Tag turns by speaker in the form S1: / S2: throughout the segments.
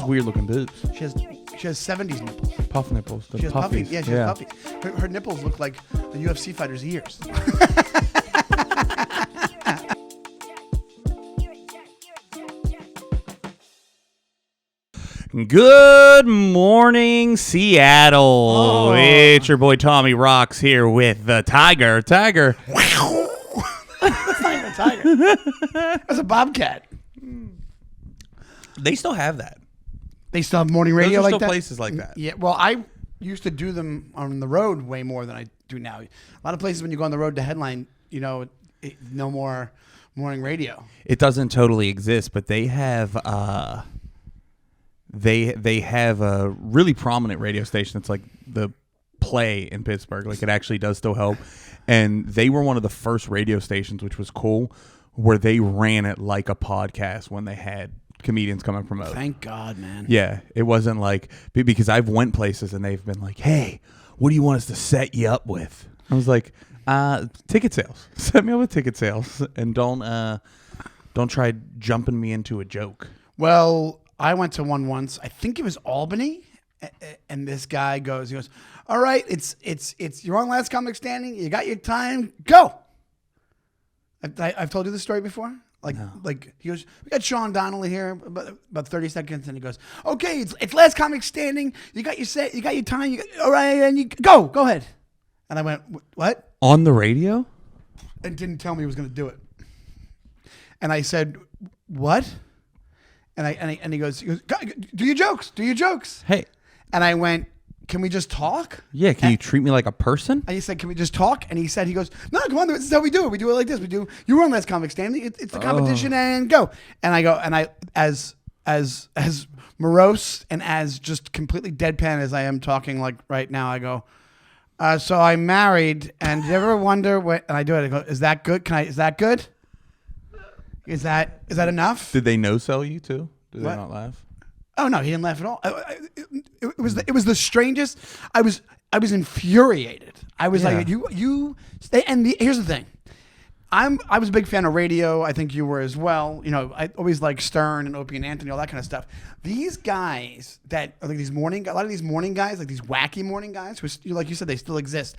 S1: has weird looking boobs.
S2: She has 70s nipples.
S1: Puff nipples.
S2: She has puffy. Yeah, she has puffy. Her nipples look like a UFC fighter's ears.
S1: Good morning, Seattle. Oh. It's your boy Tommy Rocks here with the Tiger. Tiger.
S2: That's not even a tiger. That's a bobcat.
S1: They still have that.
S2: They still have morning radio like that?
S1: Those are still places like that.
S2: Yeah, well, I used to do them on the road way more than I do now. A lot of places when you go on the road to headline, you know, no more morning radio.
S1: It doesn't totally exist, but they have they have a really prominent radio station that's like the Play in Pittsburgh. Like it actually does still help. And they were one of the first radio stations, which was cool, where they ran it like a podcast when they had comedians come and promote.
S2: Thank God, man.
S1: Yeah, it wasn't like, because I've went places and they've been like, hey, what do you want us to set you up with? I was like, ticket sales. Set me up with ticket sales, and don't try jumping me into a joke.
S2: Well, I went to one once. I think it was Albany, and this guy goes, all right, it's you're on Last Comic Standing. You got your time. Go. I've told you this story before. Like he goes, we got Sean Donnelly here, about 30 seconds, and he goes, okay, it's Last Comic Standing. You got your set, you got your time. All right, and you go ahead. And I went, what?
S1: On the radio?
S2: And didn't tell me he was going to do it. And I said, what? And he goes, do your jokes.
S1: Hey.
S2: And I went, can we just talk?
S1: Yeah, can you treat me like a person?
S2: And he said, can we just talk? And he goes, no, come on, this is how we do it. We do it like this. You run Last Comic Standing. It's the competition and go. And I go, and I, as morose and as just completely deadpan as I am talking like right now, I go, so I'm married, and do you ever wonder what, and I do it, I go, is that good? Is that good? Is that enough?
S1: Did they no-sell you too? Did they not laugh?
S2: Oh no, he didn't laugh at all. It was the strangest. I was infuriated. I was like, you stay. And here's the thing, I was a big fan of radio. I think you were as well. You know, I always like Stern and Opie and Anthony, all that kind of stuff. These guys that are like a lot of these morning guys, like these wacky morning guys, who, like you said, they still exist.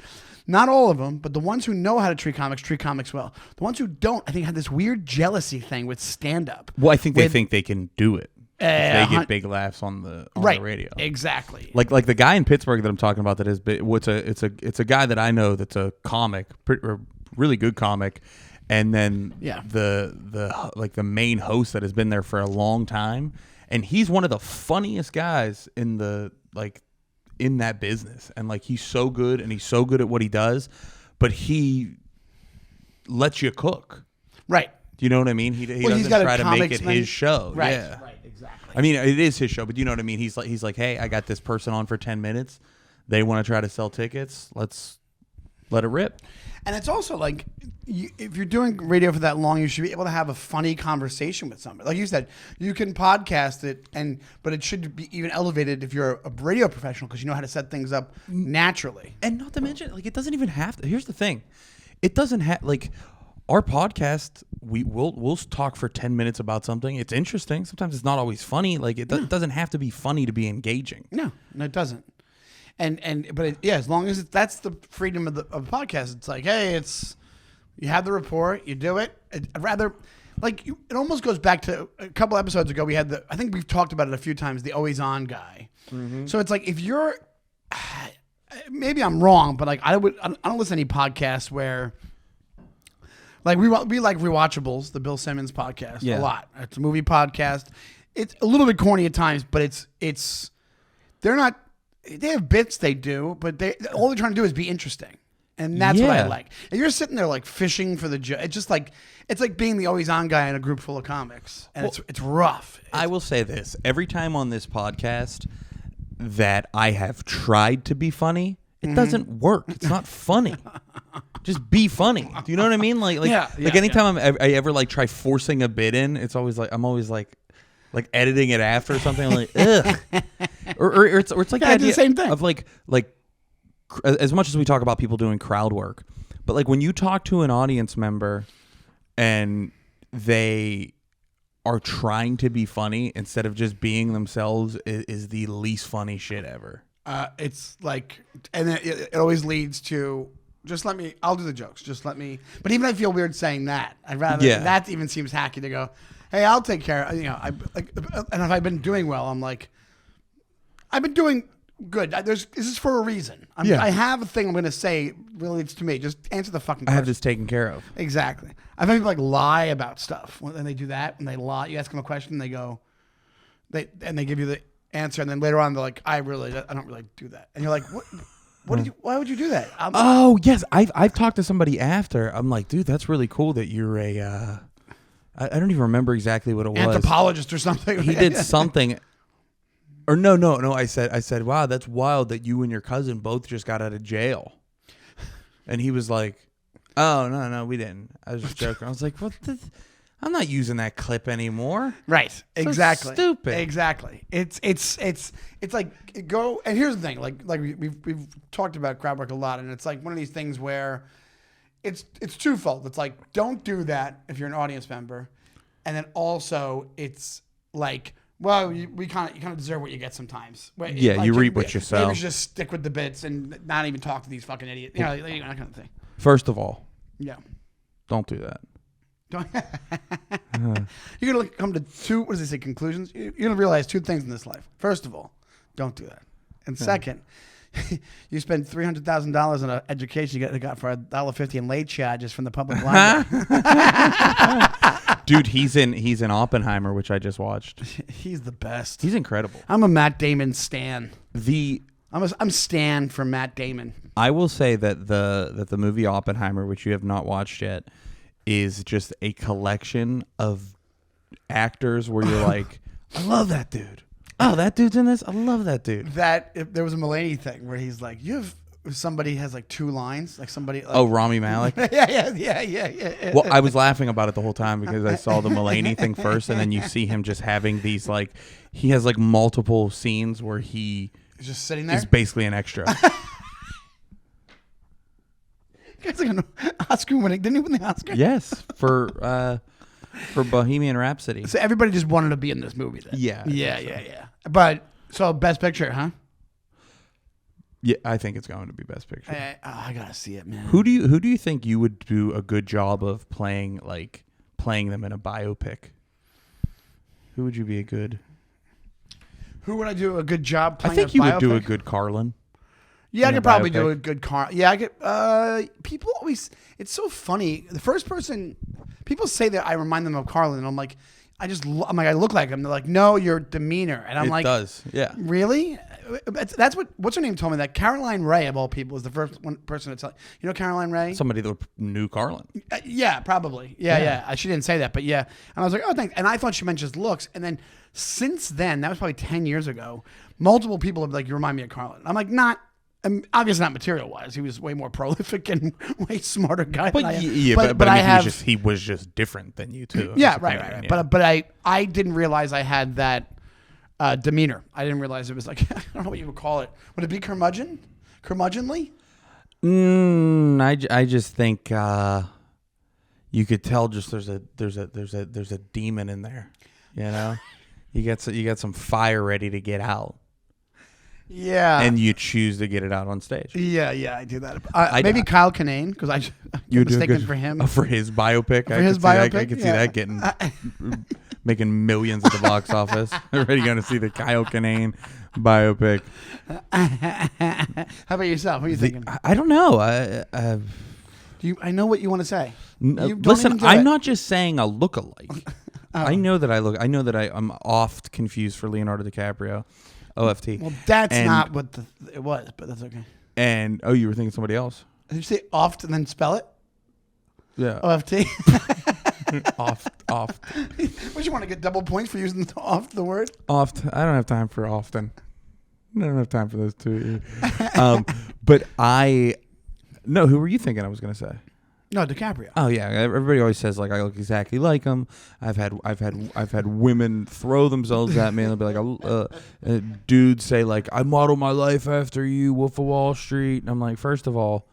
S2: Not all of them, but the ones who know how to treat comics well. The ones who don't, I think, had this weird jealousy thing with stand-up.
S1: Well, I think they think they can do it. They get big laughs on the radio.
S2: Exactly.
S1: Like the guy in Pittsburgh that I'm talking about that is it's a guy that I know that's a comic, or really good comic, and then the main host that has been there for a long time, and he's one of the funniest guys in that business, and like he's so good, and he's so good at what he does, but he lets you cook.
S2: Right.
S1: Do you know what I mean? He doesn't try to make it his show.
S2: Right.
S1: Yeah.
S2: Right. Exactly.
S1: I mean, it is his show, but you know what I mean? He's like, hey, I got this person on for 10 minutes. They want to try to sell tickets. Let's let it rip.
S2: And it's also like, if you're doing radio for that long, you should be able to have a funny conversation with somebody. Like you said, you can podcast it, but it should be even elevated if you're a radio professional, because you know how to set things up naturally.
S1: And not to mention, like, it doesn't even have to. Here's the thing. It doesn't have, like, our podcast, we'll talk for 10 minutes about something. It's interesting. Sometimes it's not always funny. Like, it doesn't have to be funny to be engaging.
S2: No, it doesn't. As long as that's the freedom of the podcast. It's like, hey, you have the report, you do it. I'd rather, like, it almost goes back to a couple episodes ago. We had I think we've talked about it a few times, the always on guy. Mm-hmm. So it's like, if you're, maybe I'm wrong, but like I don't listen to any podcasts where, like we like Rewatchables, the Bill Simmons podcast, a lot. It's a movie podcast. It's a little bit corny at times, but they have bits they do, but all they're trying to do is be interesting. And that's what I like. And you're sitting there like fishing for the joke. It's just like, it's like being the always on guy in a group full of comics. And it's rough.
S1: I will say this. Every time on this podcast that I have tried to be funny, it doesn't work. It's not funny. Just be funny. Do you know what I mean? Like anytime I ever like try forcing a bit in, it's always like, I'm always like editing it after or something. I'm like, ugh. Or it's like the idea
S2: the same thing.
S1: of like as much as we talk about people doing crowd work, but like when you talk to an audience member and they are trying to be funny instead of just being themselves is the least funny shit ever.
S2: It's like, and it always leads to just let me. I'll do the jokes. Just let me. But even I feel weird saying that. I'd rather that even seems hacky to go. Hey, I'll take care. And if I've been doing well, I'm like, I've been doing good. This is for a reason. I have a thing I'm going to say relates to me. Just answer the fucking question.
S1: I have this taken care of.
S2: Exactly. I've had people lie about stuff. And they do that, and they lie. You ask them a question, and they go, they give you the answer, and then later on they're like, I don't really do that. And you're like, what? Why would you do that?
S1: Yes. I've talked to somebody after. I'm like, dude, that's really cool that you're a... I don't even remember exactly what it was.
S2: Anthropologist or something.
S1: He did something... Or no. I said, wow, that's wild that you and your cousin both just got out of jail. And he was like, oh, no, we didn't. I was just joking. I was like, what the... I'm not using that clip anymore.
S2: Right. So exactly.
S1: Stupid.
S2: Exactly. It's like go, and here's the thing, like we've talked about crowd work a lot, and it's like one of these things where it's twofold. It's like, don't do that if you're an audience member. And then also it's like, well, you kind of deserve what you get sometimes.
S1: Yeah,
S2: like,
S1: you reap what you sow.
S2: Maybe just stick with the bits and not even talk to these fucking idiots. You know, that kind of thing.
S1: First of all,
S2: yeah,
S1: don't do that.
S2: You're gonna come to two. What does he say? Conclusions. You're gonna realize two things in this life. First of all, don't do that. And second, you spend $300,000 on an education you got for $1.50 in late charges from the public library.
S1: Dude, he's in Oppenheimer, which I just watched.
S2: He's the best.
S1: He's incredible.
S2: I'm a Matt Damon stan.
S1: I'm
S2: stan for Matt Damon.
S1: I will say that the movie Oppenheimer, which you have not watched yet, is just a collection of actors where you're like, I love that dude. Oh, that dude's in this? I love that dude.
S2: There was a Mulaney thing where he's like, somebody has like two lines, like somebody. Like,
S1: Rami Malek.
S2: Yeah.
S1: Well, I was laughing about it the whole time because I saw the Mulaney thing first, and then you see him just having these like, he has like multiple scenes where he's
S2: just sitting there.
S1: He's basically an extra.
S2: Guy's like an Oscar winning. Didn't he win the Oscar?
S1: Yes, for Bohemian Rhapsody.
S2: So everybody just wanted to be in this movie then. Yeah. But so Best Picture, huh?
S1: Yeah, I think it's going to be Best Picture.
S2: I gotta see it, man.
S1: Who do you think you would do a good job of playing them in a biopic? Who would you be a good?
S2: Who would I do a good job playing?
S1: I think you would do a good Carlin.
S2: Yeah, I could probably do a good car. Yeah, I could. People always. It's so funny. The first person people say that I remind them of Carlin, and I'm like, I look like him. They're like, no, your demeanor, and I'm like,
S1: it does. Yeah.
S2: Really? That's what's her name told me that Caroline Ray of all people is the first one person to tell. You know Caroline Ray?
S1: Somebody that knew Carlin.
S2: Yeah, probably. Yeah. She didn't say that, but yeah. And I was like, oh, thanks. And I thought she meant just looks. And then since then, that was probably 10 years ago. Multiple people have like, you remind me of Carlin. I'm like, not. Obviously not material-wise. He was way more prolific and way smarter guy than I am.
S1: But I mean, he was just different than you too.
S2: Yeah, right. Yeah. But I didn't realize I had that demeanor. I didn't realize it was like, I don't know what you would call it. Would it be curmudgeonly?
S1: I just think you could tell just there's a demon in there. You know, you got some fire ready to get out.
S2: Yeah,
S1: and you choose to get it out on stage.
S2: Yeah, I do that. Maybe Kyle Kinane, because I'm mistaken for him
S1: for his biopic. I could see that getting making millions at the box office. Already going to see the Kyle Kinane biopic.
S2: How about yourself? What are you thinking?
S1: I don't know.
S2: I know what you want to say.
S1: Listen, I'm not just saying a lookalike. I know that I'm oft confused for Leonardo DiCaprio. OFT.
S2: Well, that's not what it was, but that's okay.
S1: And you were thinking somebody else.
S2: Did you say oft and then spell it?
S1: Yeah.
S2: OFT.
S1: Oft.
S2: Would you want to get double points for using the word?
S1: Oft. I don't have time for often. I don't have time for those two. But who were you thinking I was going to say?
S2: No, DiCaprio.
S1: Oh yeah, everybody always says like I look exactly like him. I've had women throw themselves at me and they'll be like, dudes say like I model my life after you, Wolf of Wall Street, and I'm like, first of all,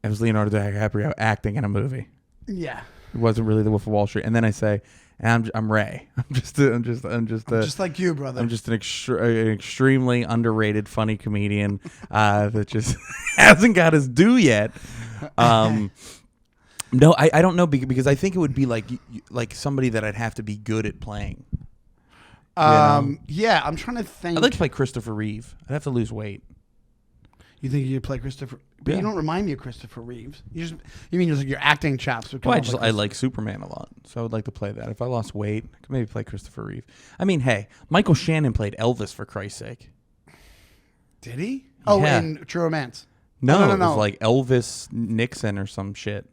S1: it was Leonardo DiCaprio acting in a movie.
S2: Yeah,
S1: it wasn't really the Wolf of Wall Street. And then I say, and I'm Ray. I'm
S2: just like you, brother.
S1: I'm just an extremely underrated funny comedian that just hasn't got his due yet. No, I don't know because I think it would be like somebody that I'd have to be good at playing.
S2: Yeah, I'm trying to think.
S1: I'd like to play Christopher Reeve. I'd have to lose weight.
S2: You think you could play Christopher? But
S1: Yeah.
S2: you don't remind me of Christopher Reeves. You mean just like your acting chops?
S1: Well, I like Superman a lot, so I would like to play that. If I lost weight, I could maybe play Christopher Reeve. I mean, hey, Michael Shannon played Elvis for Christ's sake.
S2: Did he? Oh,
S1: Yeah.
S2: in True Romance.
S1: No, it was like Elvis Nixon or some shit.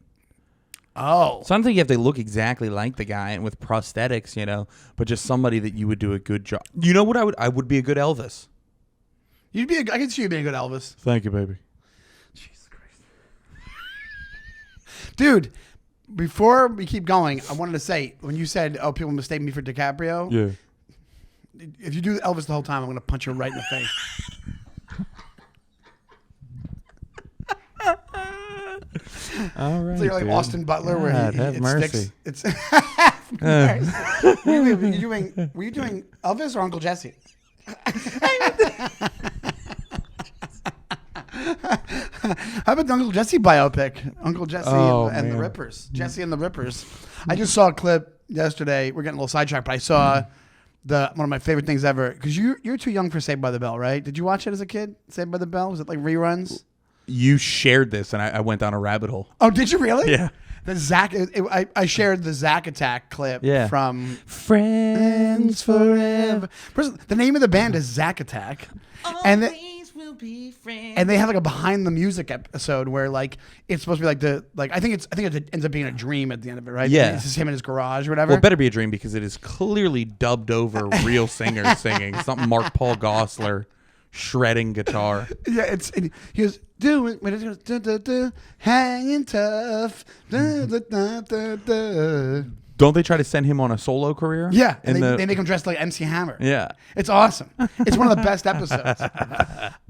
S2: Oh.
S1: So I don't think you have to look exactly like the guy and with prosthetics, but just somebody that you would do a good job. You know what I would be a good Elvis.
S2: I can see you being a good Elvis.
S1: Thank you, baby.
S2: Jesus Christ. Dude, before we keep going, I wanted to say, when you said, oh, people mistake me for DiCaprio.
S1: Yeah.
S2: If you do Elvis the whole time, I'm going to punch you right in the face.
S1: All right.
S2: So you're like
S1: dude.
S2: Austin Butler,
S1: God,
S2: where
S1: have
S2: it
S1: mercy.
S2: sticks. Have mercy. Were you doing Elvis or Uncle Jesse? How about the Uncle Jesse biopic? Uncle Jesse and the Rippers. Jesse and the Rippers. I just saw a clip yesterday. We're getting a little sidetracked, but I saw one of my favorite things ever. Because you're too young for Saved by the Bell, right? Did you watch it as a kid? Saved by the Bell? Was it like reruns?
S1: You shared this, and I went down a rabbit hole.
S2: Oh, did you really?
S1: Yeah.
S2: The Zack. I shared the Zack Attack clip from
S1: Friends Forever.
S2: First, the name of the band is Zack Attack, and
S1: will be friends.
S2: and they have like a behind the music episode where like it's supposed to be like I think it ends up being a dream at the end of it, right?
S1: Yeah.
S2: It's just him in his garage or whatever.
S1: Well, it better be a dream because it is clearly dubbed over real singers singing. It's not Mark Paul Gosselaar shredding guitar.
S2: Yeah, he goes doing when it goes duh, duh, duh, hanging tough. Duh, duh, duh, duh, duh.
S1: Don't they try to send him on a solo career?
S2: Yeah, and they make him dressed like MC Hammer.
S1: Yeah.
S2: It's awesome. It's one of the best episodes.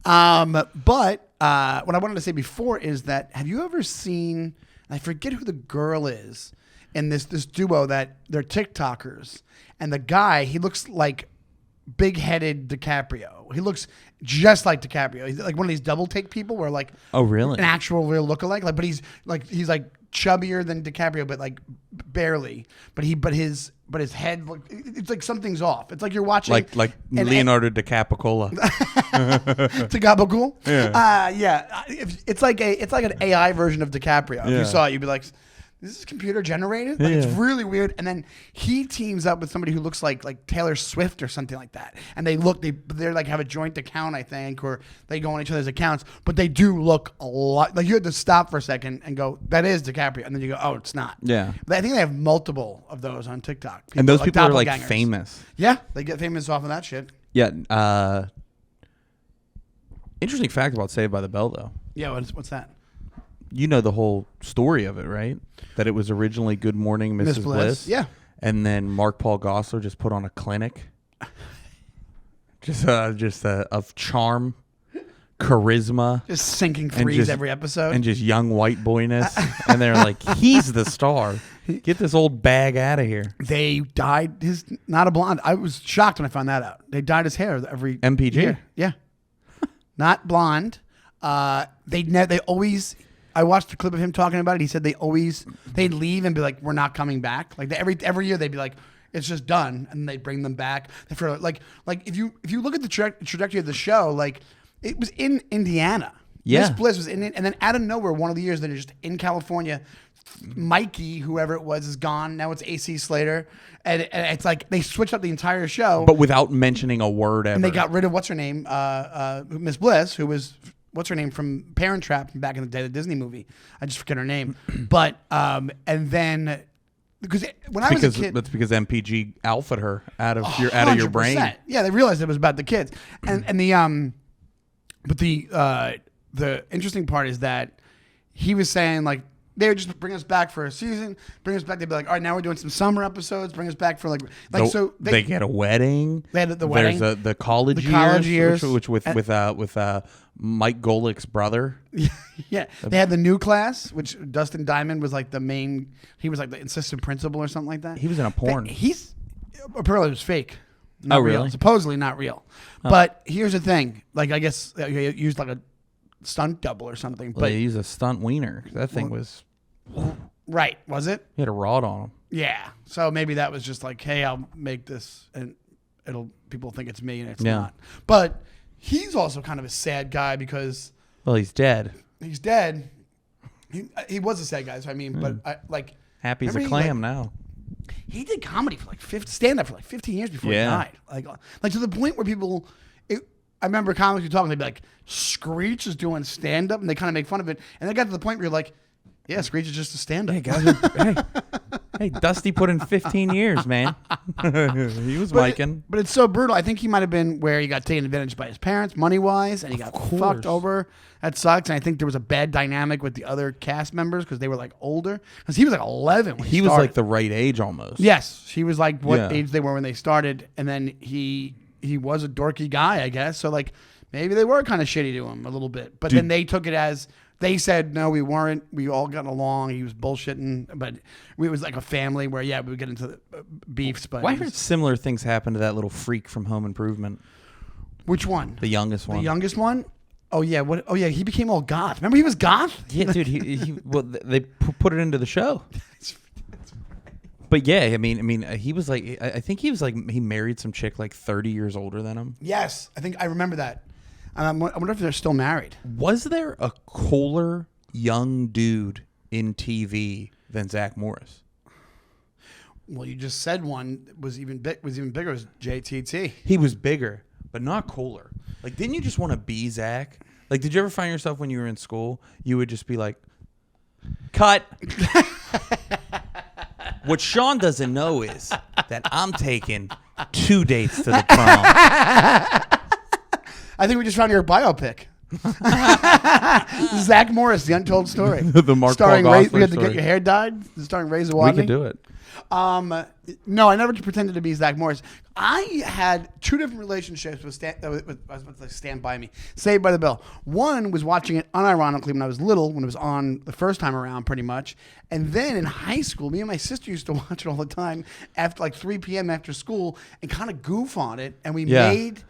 S2: But what I wanted to say before is that have you ever seen? I forget who the girl is in this duo that they're TikTokers, and the guy he looks like big-headed DiCaprio. He looks just like DiCaprio. He's like one of these double take people where like
S1: Oh, really?
S2: an actual real lookalike. But he's chubbier than DiCaprio, but like barely. But his head it's like something's off. It's like you're watching
S1: like Leonardo DiCaprio.
S2: to Gabagool.
S1: Yeah.
S2: It's like an AI version of DiCaprio. If
S1: Yeah.
S2: you saw it, you'd be like, this is computer generated. Like, it's really weird. And then he teams up with somebody who looks like Taylor Swift or something like that. And they're like have a joint account, I think, or they go on each other's accounts. But they do look a lot like you had to stop for a second and go, that is DiCaprio. And then you go, oh, it's not.
S1: Yeah.
S2: But I think they have multiple of those on TikTok.
S1: And those people are like
S2: doppelgangers.
S1: famous.
S2: Yeah, they get famous off of that shit.
S1: Yeah. Interesting fact about Saved by the Bell, though.
S2: Yeah, what's that?
S1: You know the whole story of it, right? That it was originally Good Morning, Mrs. Bliss.
S2: Yeah.
S1: And then Mark Paul Gosselaar just put on a clinic. Of charm, charisma.
S2: Just sinking threes every episode.
S1: And just young white boyness. And they're like, he's the star. Get this old bag out of here.
S2: They dyed his, not a blonde. I was shocked when I found that out. They dyed his hair every
S1: MPG?
S2: year. Yeah. Not blonde. They always, I watched a clip of him talking about it. He said they'd leave and be like, we're not coming back. Like every year they'd be like, it's just done. And they'd bring them back. For like if you look at the trajectory of the show, like it was in Indiana.
S1: Yeah.
S2: Miss Bliss was in it. And then out of nowhere, one of the years they're just in California, Mikey, whoever it was, is gone. Now it's AC Slater. And it's like they switched up the entire show.
S1: But without mentioning a word ever.
S2: And they got rid of what's her name, Miss Bliss, who was what's her name from Parent Trap from back in the day, the Disney movie. I just forget her name. But and then because when I was a kid,
S1: that's because MPG alphaed her out of your brain.
S2: Yeah, they realized it was about the kids. And the interesting part is that he was saying like they would just bring us back for a season, bring us back. They'd be like, all right, now we're doing some summer episodes. Bring us back for so
S1: they get a wedding.
S2: They had the wedding.
S1: There's the college years, which with Mike Golick's brother.
S2: Yeah, they had the new class, which Dustin Diamond was like the main. He was like the assistant principal or something like that.
S1: He was in a porn.
S2: He's apparently it was fake. Not
S1: really?
S2: Real. Supposedly not real. Oh. But here's the thing. Like, I guess you used like a stunt double or something.
S1: Well,
S2: but
S1: they used a stunt wiener. That thing was...
S2: Right. Was it?
S1: He had a rod on him.
S2: Yeah. So maybe that was just like, hey, I'll make this and people think it's me and it's not. But he's also kind of a sad guy because...
S1: Well, he's dead.
S2: He's dead. He was a sad guy, so I mean, but
S1: Happy as a clam now.
S2: He did comedy for stand up for 15 years before he died. Like to the point where people, I remember comics were talking, they'd be like, Screech is doing stand up, and they kind of make fun of it. And they got to the point where you're like, yeah, Screech is just a stand up.
S1: Hey, guys, hey, Dusty put in 15 years, man. He was miking.
S2: But it's so brutal. I think he might have been where he got taken advantage by his parents, money wise, and he got fucked over. That sucks. And I think there was a bad dynamic with the other cast members because they were like older. Because he was like 11 when he
S1: was like the right age almost.
S2: Yes, he was like what age they were when they started, and then he was a dorky guy, I guess. So like maybe they were kind of shitty to him a little bit, but then they took it as. They said, no, we weren't. We all got along. He was bullshitting. But it was like a family where, we would get into the beefs. But
S1: I heard similar things happen to that little freak from Home Improvement.
S2: Which one?
S1: The youngest one.
S2: The youngest one? Oh, yeah. What? Oh, yeah. He became all goth. Remember he was goth?
S1: Yeah, dude. Well, they put it into the show. But yeah, I mean, he was like, I think he was like, he married some chick like 30 years older than him.
S2: Yes. I think I remember that. I wonder if they're still married.
S1: Was there a cooler young dude in TV than Zack Morris?
S2: Well, you just said one was even bigger. It was JTT.
S1: He was bigger, but not cooler. Like, didn't you just want to be Zack? Like, did you ever find yourself when you were in school, you would just be like, cut. What Sean doesn't know is that I'm taking 2 dates to the prom.
S2: I think we just found your biopic. Zack Morris, The Untold Story.
S1: The Mark
S2: starring
S1: Paul Gosselaar
S2: We had to
S1: story.
S2: get your hair dyed. Starring Ray Zawodni.
S1: We could do it.
S2: No, I never pretended to be Zack Morris. I had 2 different relationships with I was about to Stand By Me, Saved by the Bell. One was watching it unironically when I was little, when it was on the first time around, pretty much. And then in high school, me and my sister used to watch it all the time after like 3 p.m. after school and kind of goof on it. And we made.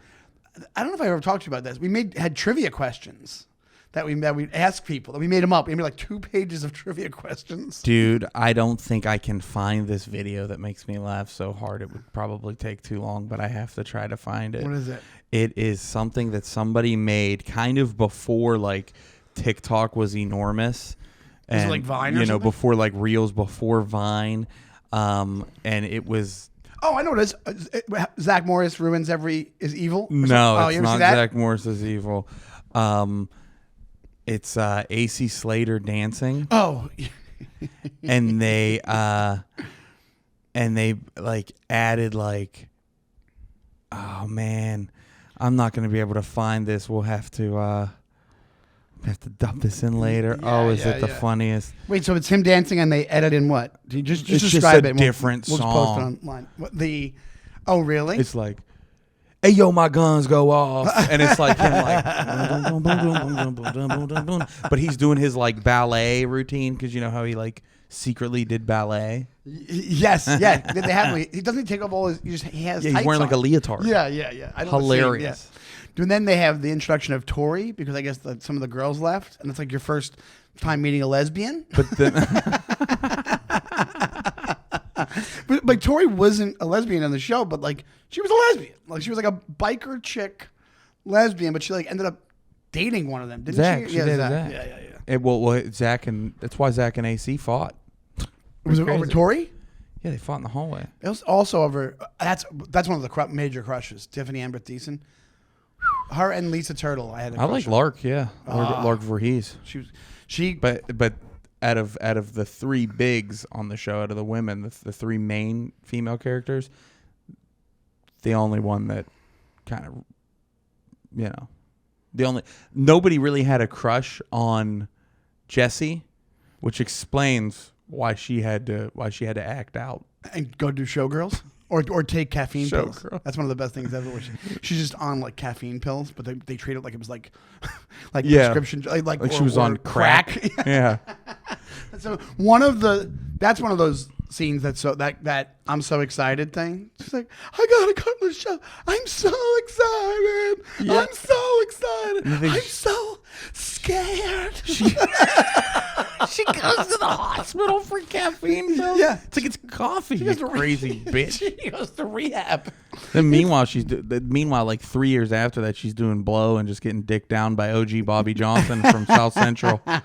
S2: I don't know if I ever talked to you about this. We had trivia questions that we'd ask people. That we made them up. We made like 2 pages of trivia questions.
S1: Dude, I don't think I can find this video that makes me laugh so hard. It would probably take too long, but I have to try to find it.
S2: What is it?
S1: It is something that somebody made kind of before like TikTok was enormous.
S2: Is it like Vine or something?
S1: Before like Reels, before Vine. And it was...
S2: Oh, I know what it is. Zack Morris ruins is evil?
S1: No, it's not Zack Morris is evil. It's AC Slater dancing.
S2: Oh.
S1: and they like added like, oh man, I'm not going to be able to find this. We'll have to dump this in later.
S2: Yeah,
S1: is it the funniest?
S2: Wait, so it's him dancing and they edit in what? Just
S1: it's
S2: describe
S1: just a
S2: it.
S1: Different song.
S2: We'll just post it online. Oh, really?
S1: It's like, hey, yo, my guns go off. And it's like him like, but he's doing his like ballet routine because you know how he like secretly did ballet?
S2: Yes, yeah. They have. He doesn't take off all his, he has
S1: he's wearing like a leotard.
S2: Yeah.
S1: Hilarious.
S2: And then they have the introduction of Tori because I guess some of the girls left, and it's like your first time meeting a lesbian.
S1: But then,
S2: but Tori wasn't a lesbian on the show, but like she was a lesbian. Like she was like a biker chick lesbian, but she like ended up dating one of them, didn't
S1: Zach,
S2: she?
S1: Yeah,
S2: Zach. Yeah.
S1: Well, Zach and that's why Zach and AC fought.
S2: Was it over Tori?
S1: Yeah, they fought in the hallway.
S2: It was also over. That's one of the major crushes. Tiffany Amber Thiessen. Her and Lisa Turtle. I like
S1: Lark. Yeah, Lark Voorhees. But out of the 3 bigs on the show, out of the women, the 3 main female characters, the only one that kind of, nobody really had a crush on Jessie, which explains why she had to act out
S2: and go do Showgirls. Or take caffeine pills.
S1: Girl.
S2: That's one of the best things ever. Where she's just on like caffeine pills, but they treat it like it was like prescription, like
S1: she was on crack. Yeah.
S2: So that's one of those scenes that I'm so excited thing. She's like, I gotta go to the show. I'm so excited. Yeah. I'm so excited. I'm so scared.
S1: She goes to the hospital for caffeine pills.
S2: Yeah,
S1: it's like it's coffee. You crazy bitch.
S2: She goes to rehab.
S1: Then meanwhile, like 3 years after that, she's doing blow and just getting dicked down by OG Bobby Johnson from South Central.
S2: I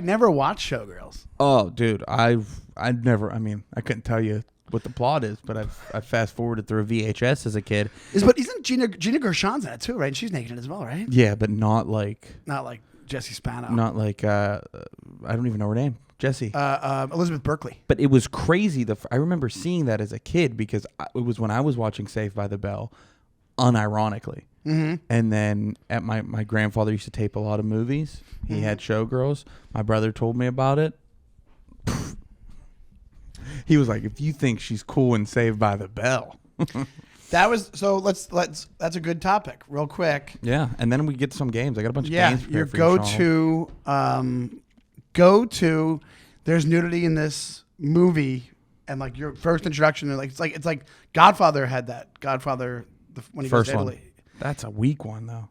S2: never watched Showgirls.
S1: Oh, dude, I couldn't tell you what the plot is, but I fast forwarded through a VHS as a kid.
S2: But isn't Gina Gershon's in it too, right? And she's naked as well, right?
S1: Yeah, but not like
S2: Jessie Spano.
S1: Not like I don't even know her name. Jessie.
S2: Elizabeth Berkley.
S1: But it was crazy. I remember seeing that as a kid because it was when I was watching Saved by the Bell, unironically. Mm-hmm. And then my grandfather used to tape a lot of movies. He had Showgirls. My brother told me about it. He was like, if you think she's cool in Saved by the Bell.
S2: That's a good topic. Real quick.
S1: Yeah, and then we get some games. I got a bunch of games.
S2: Your go to. There's nudity in this movie, and like your first introduction, it's like Godfather had that. Godfather when he goes to Italy.
S1: That's a weak one though.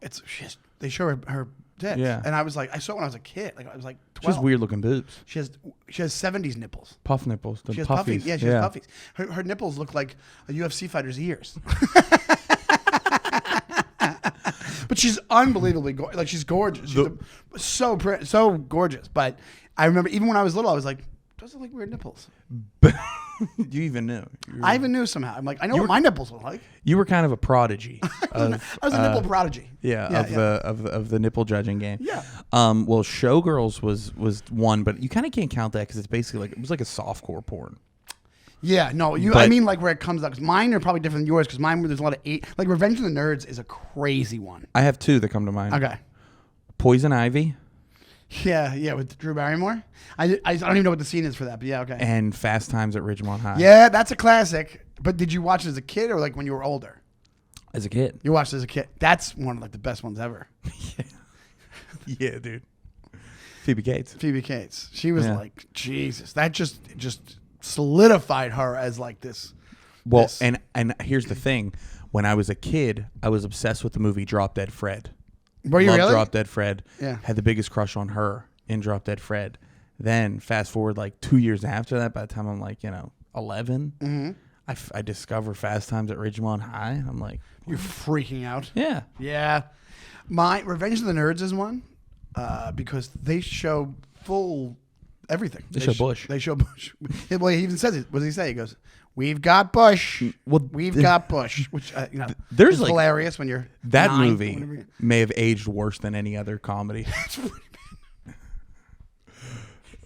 S2: They show her tits.
S1: Yeah,
S2: and I was like, I saw it when I was a kid. Like I was like 12.
S1: She has weird looking boobs.
S2: She has 70s nipples.
S1: Puff nipples.
S2: She has
S1: puffies.
S2: puffies. Yeah, she has puffies. Her nipples look like a UFC fighter's ears. But she's unbelievably gorgeous. Like she's gorgeous. She's so pretty, so gorgeous. But I remember even when I was little, I was like, those are like weird nipples.
S1: You even knew.
S2: I even knew somehow. I'm like, I know what my nipples look like.
S1: You were kind of a prodigy.
S2: I was a nipple prodigy.
S1: Of the nipple judging game.
S2: Yeah.
S1: Well, Showgirls was one, but you kind of can't count that because it's basically it was like a softcore porn.
S2: Yeah, no, I mean like where it comes out. Because mine are probably different than yours. Because mine, there's a lot of like Revenge of the Nerds is a crazy one.
S1: I have two that come to mind.
S2: Okay.
S1: Poison Ivy.
S2: Yeah, with Drew Barrymore. I don't even know what the scene is for that, but yeah, okay.
S1: And Fast Times at Ridgemont High.
S2: Yeah, that's a classic. But did you watch it as a kid or like when you were older?
S1: As a kid.
S2: You watched it as a kid. That's one of like the best ones ever.
S1: Yeah, dude. Phoebe Cates. She was like, Jesus. That just solidified her as like this. Well, this. And here's the thing. When I was a kid, I was obsessed with the movie Drop Dead Fred.
S2: Were you really?
S1: Drop Dead Fred.
S2: Yeah.
S1: Had the biggest crush on her in Drop Dead Fred. Then fast forward like 2 years after that, by the time I'm like, 11, I discover Fast Times at Ridgemont High. I'm like,
S2: you're freaking out.
S1: Yeah.
S2: Yeah. My Revenge of the Nerds is one because they show full everything.
S1: They show Bush.
S2: They show Bush. Well, he even says it. What does he say? He goes, "We've got Bush. We've got Bush," which
S1: there's
S2: is
S1: like
S2: hilarious when you're
S1: that
S2: 9,
S1: movie may have aged worse than any other comedy.
S2: It's pretty bad.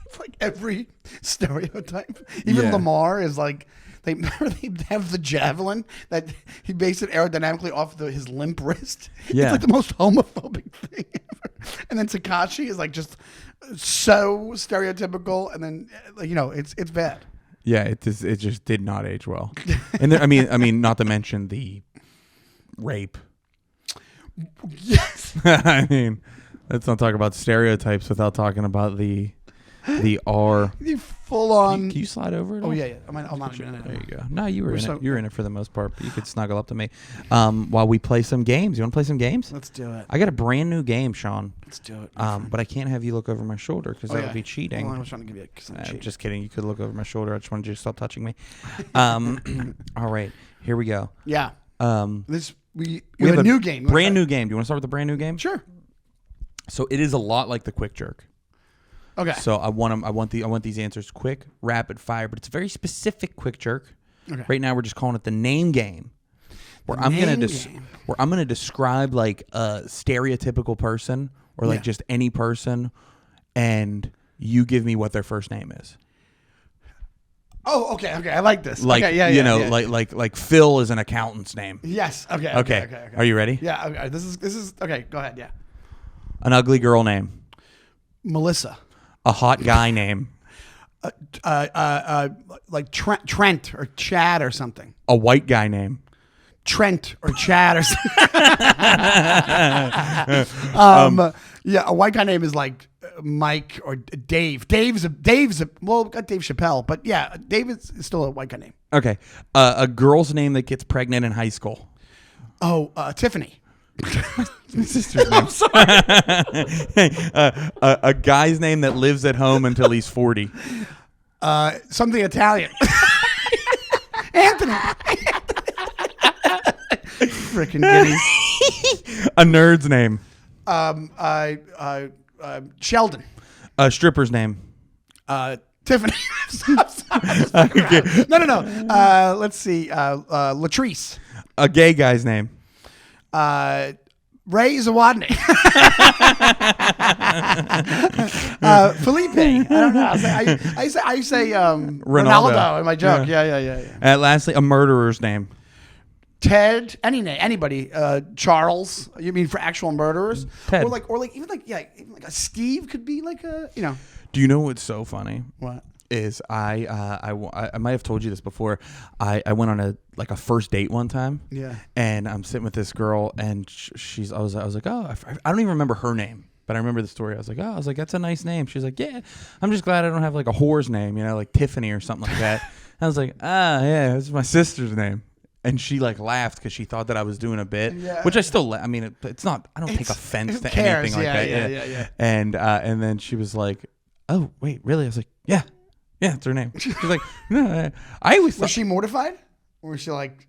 S2: It's like every stereotype. Even Lamar is like they have the javelin that he based it aerodynamically off his limp wrist.
S1: Yeah.
S2: It's like the most homophobic thing ever. And then Takashi is like just so stereotypical, and then it's bad.
S1: Yeah, it just did not age well. And there, I mean, not to mention the rape.
S2: Yes.
S1: I mean, let's not talk about stereotypes without talking about the R.
S2: The full on.
S1: Can you slide over it?
S2: Oh yeah. I'm not
S1: there you go. No, you were in it. You were in it for the most part, but you could snuggle up to me. While we play some games. You want to play some games?
S2: Let's do it.
S1: I got a brand new game, Sean.
S2: Let's do it.
S1: But I can't have you look over my shoulder because that would be cheating.
S2: Well, I was trying to give you a
S1: just kidding. You could look over my shoulder. I just wanted you to stop touching me. All right, here we go.
S2: Yeah. We have a new game.
S1: Brand new game. Do you want to start with the brand new game?
S2: Sure.
S1: So it is a lot like the quick jerk.
S2: Okay.
S1: So I want these answers quick, rapid fire, but it's a very specific quick jerk.
S2: Okay.
S1: Right now we're just calling it the name game. Where I'm gonna describe like a stereotypical person or like just any person, and you give me what their first name is.
S2: Oh, okay. I like this.
S1: Like
S2: okay,
S1: like Phil is an accountant's name.
S2: Yes. Okay.
S1: Are you ready?
S2: Yeah. Okay. This is okay. Go ahead. Yeah.
S1: An ugly girl name.
S2: Melissa.
S1: A hot guy name.
S2: Like Trent or Chad or something.
S1: A white guy name.
S2: Trent or Chad or something. Yeah, a white guy name is like Mike or Dave. Dave's well, got Dave Chappelle, but yeah, Dave is still a white guy name.
S1: Okay. A girl's name that gets pregnant in high school.
S2: Oh, Tiffany.
S1: My sister's name. I'm sorry. A guy's name that lives at home until he's 40.
S2: Something Italian. Anthony. Freaking giddies.
S1: A nerd's name.
S2: Sheldon.
S1: A stripper's name.
S2: Tiffany. Okay. No. Let's see. Latrice.
S1: A gay guy's name.
S2: Ray Zawodni. Felipe. I don't know. I say Ronaldo in my joke. Yeah.
S1: And lastly, a murderer's name.
S2: Ted. Anybody. Charles. You mean for actual murderers?
S1: Ted.
S2: Or even a Steve could be like a
S1: Do you know what's so funny?
S2: What?
S1: Is I might have told you this before. I went on a first date one time.
S2: Yeah.
S1: And I'm sitting with this girl, and I was like, oh, I don't even remember her name, but I remember the story. I was like, that's a nice name. She's like, yeah, I'm just glad I don't have like a whore's name, like Tiffany or something like that. I was like, yeah, it's my sister's name. And she laughed because she thought that I was doing a bit, which I still. I mean, it's not. I don't take offense to anything like that.
S2: Yeah.
S1: And then she was like, oh wait, really? I was like, yeah. Yeah, it's her name. She's like, no. I always thought.
S2: Was she mortified? Or was she like...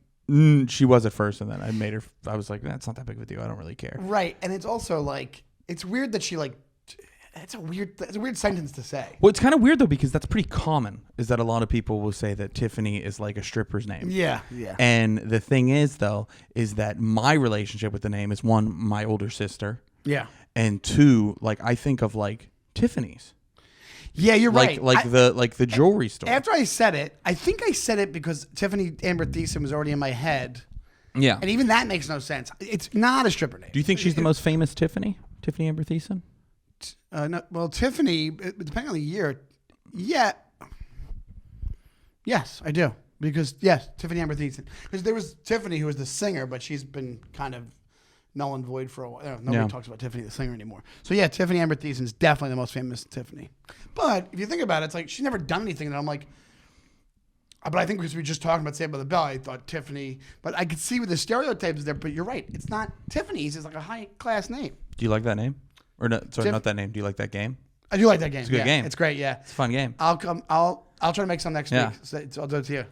S1: she was at first, and then I was like, it's not that big of a deal. I don't really care.
S2: Right. And it's also like, it's weird that she it's a weird sentence to say.
S1: Well, it's kind of weird, though, because that's pretty common, is that a lot of people will say that Tiffany is like a stripper's name.
S2: Yeah.
S1: And the thing is, though, is that my relationship with the name is, one, my older sister.
S2: Yeah.
S1: And two, I think of Tiffany's.
S2: Yeah, you're right.
S1: The jewelry store.
S2: After I said it, I think I said it because Tiffany Amber Thiessen was already in my head.
S1: Yeah.
S2: And even that makes no sense. It's not a stripper name.
S1: Do you think she's the most famous Tiffany? Tiffany Amber Thiessen?
S2: No, well, Tiffany, depending on the year, yeah. Yes, I do. Because, yes, Tiffany Amber Thiessen. Because there was Tiffany who was the singer, but she's been kind of null and void for a while. Nobody talks about Tiffany the singer anymore. So yeah, Tiffany Amber Thiessen is definitely the most famous Tiffany. But if you think about it, it's like she's never done anything that I'm like. But I think because we were just talking about Saved by the Bell, I thought Tiffany. But I could see with the stereotypes there. But you're right, it's not Tiffany's. It's like a high class name.
S1: Do you like that name? Or no? Sorry, not that name. Do you like that game?
S2: I do like that game.
S1: It's a good game.
S2: It's great. Yeah,
S1: it's a fun game.
S2: I'll try to make some next week. So I'll do it to you.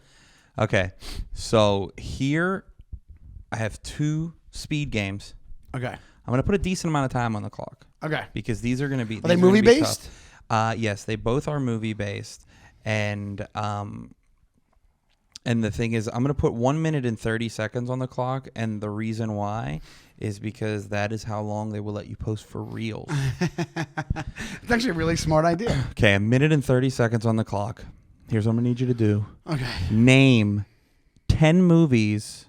S1: Okay, so here I have 2 speed games.
S2: Okay.
S1: I'm gonna put a decent amount of time on the clock.
S2: Okay.
S1: Because these are gonna be.
S2: Are they movie based?
S1: Yes, they both are movie based, and the thing is, I'm gonna put 1 minute and 30 seconds on the clock, and the reason why is because that is how long they will let you post for reels.
S2: It's actually a really smart idea.
S1: Okay, 1 minute and 30 seconds on the clock. Here's what I'm gonna need you to do.
S2: Okay.
S1: Name 10 movies.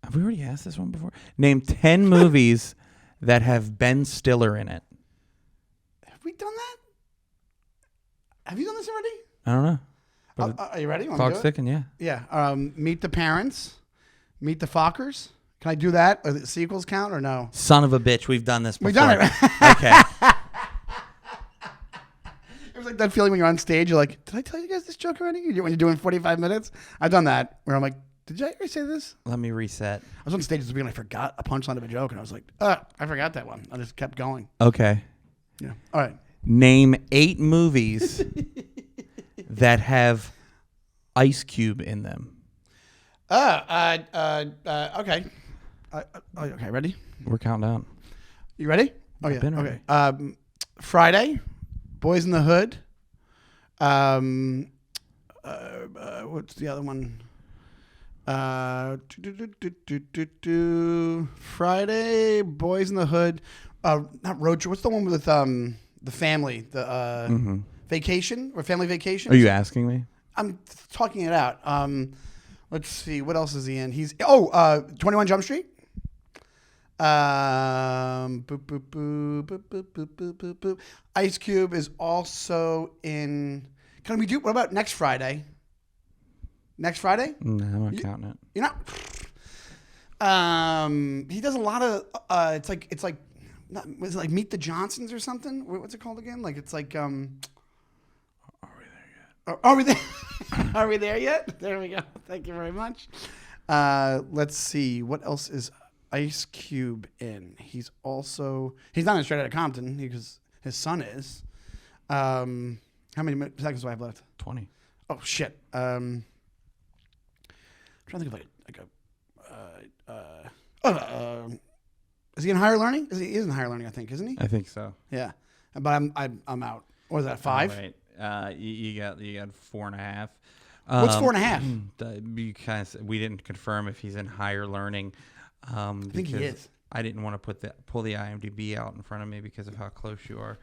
S1: Have we already asked this one before? Name 10 movies that have Ben Stiller in it.
S2: Have we done that? Have you done this already?
S1: I don't know.
S2: Are you ready?
S1: Clock's ticking, yeah.
S2: Yeah. Meet the Parents. Meet the Fockers. Can I do that? Are the sequels count or no?
S1: Son of a bitch, we've done this before.
S2: We've done it.
S1: Okay.
S2: It was like that feeling when you're on stage, you're like, did I tell you guys this joke already? When you're doing 45 minutes? I've done that where I'm like, did I ever say this?
S1: Let me reset.
S2: I was on stage at the beginning, I forgot a punchline of a joke, and I was like, I forgot that one. I just kept going.
S1: Okay.
S2: Yeah. All right.
S1: Name 8 movies that have Ice Cube in them.
S2: Okay. Okay, ready?
S1: We're counting down.
S2: You ready? Oh,
S1: I've
S2: yeah.
S1: been ready.
S2: Okay. Friday, Boys in the Hood. What's the other one? Friday, Boys in the Hood. Not Road Trip. What's the one with the family? The Vacation or Family Vacation?
S1: Are you asking me?
S2: I'm talking it out. Let's see. What else is he in? He's 21 Jump Street. Boop, boop, boop, boop, boop, boop, boop, boop, boop. Ice Cube is also in. Can we do? What about next Friday? Next Friday?
S1: No, I'm not counting it.
S2: You're not. He does a lot of. It's like. Was it like Meet the Johnsons or something? What's it called again? Like it's like. Are we there yet? Are we there? Are we there yet? There we go. Thank you very much. Let's see. What else is Ice Cube in? He's not in Straight Outta Compton because his son is. How many seconds do I have left?
S1: 20.
S2: Oh shit. I'm trying to think of is he in higher learning? He is in higher learning, I think, isn't he?
S1: I think so.
S2: Yeah, but I'm out. What is that? 5?
S1: Right. You got 4.5.
S2: What's 4.5?
S1: We didn't confirm if he's in higher learning.
S2: I think he is.
S1: I didn't want to pull the IMDb out in front of me because of how close you are.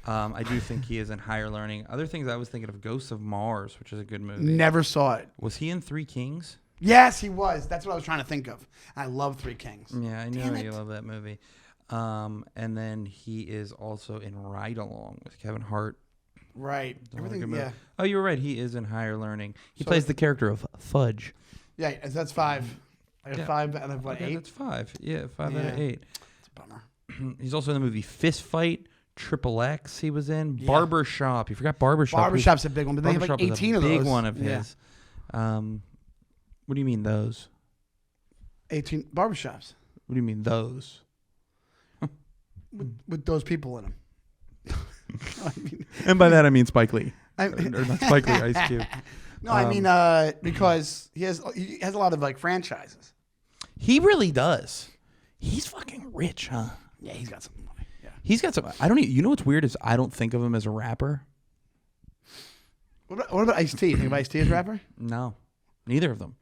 S1: I do think he is in higher learning. Other things I was thinking of, Ghosts of Mars, which is a good movie.
S2: Never saw it.
S1: Was he in Three Kings?
S2: Yes, he was. That's what I was trying to think of. I love Three Kings.
S1: Yeah, I know you love that movie. And then he is also in Ride Along with Kevin Hart.
S2: Right. Everything. Yeah.
S1: Oh, you were right. He is in higher learning. He plays the character of Fudge.
S2: Yeah, that's 5. I got 5 out of what, 8?
S1: That's 5. Yeah, 5 out of 8.
S2: It's a bummer.
S1: He's also in the movie Fist Fight. Triple X he was in. Yeah. Barbershop. You forgot Barbershop.
S2: Barbershop's a big one, but they have like 18 of those.
S1: Big one of his. What do you mean those?
S2: 18 barbershops.
S1: What do you mean those?
S2: with those people in them.
S1: And by that I mean Spike Lee. Or not Spike Lee, Ice Cube.
S2: No, I mean because he has a lot of like franchises.
S1: He really does. He's fucking rich, huh?
S2: Yeah, he's got some money. Yeah.
S1: He's got some. I don't even, you know what's weird is I don't think of him as a rapper.
S2: What about Ice-T? You think of Ice-T as a rapper?
S1: No. Neither of them.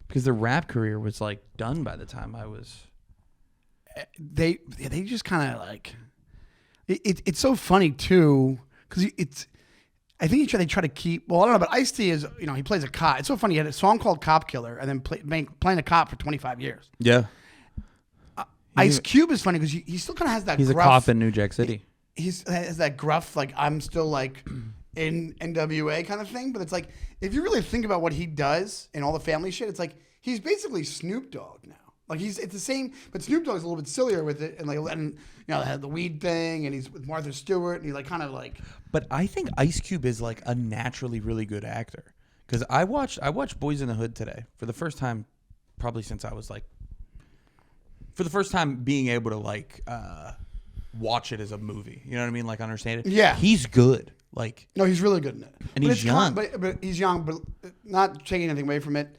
S1: Because their rap career was like done by the time I was.
S2: They just kind of like it's so funny too because I think they try to keep. Well, I don't know, but Ice-T is he plays a cop. It's so funny. He had a song called Cop Killer and then playing a cop for 25 years.
S1: Yeah.
S2: Ice Cube is funny because he still kind of has that.
S1: He's
S2: gruff,
S1: a cop in New Jack City.
S2: He has that gruff like I'm still like in NWA kind of thing, but it's like if you really think about what he does and all the family shit, it's like he's basically Snoop Dogg now. Like it's the same, but Snoop Dogg's a little bit sillier with it, and they had the weed thing, and he's with Martha Stewart, and he's like kind of like.
S1: But I think Ice Cube is like a naturally really good actor because I watched Boys in the Hood today for the first time, probably since I was like, for the first time being able to like watch it as a movie. You know what I mean? Like understand it.
S2: Yeah,
S1: he's good. Like
S2: no, he's really good in it,
S1: and he's young.
S2: But he's young, but not taking anything away from it.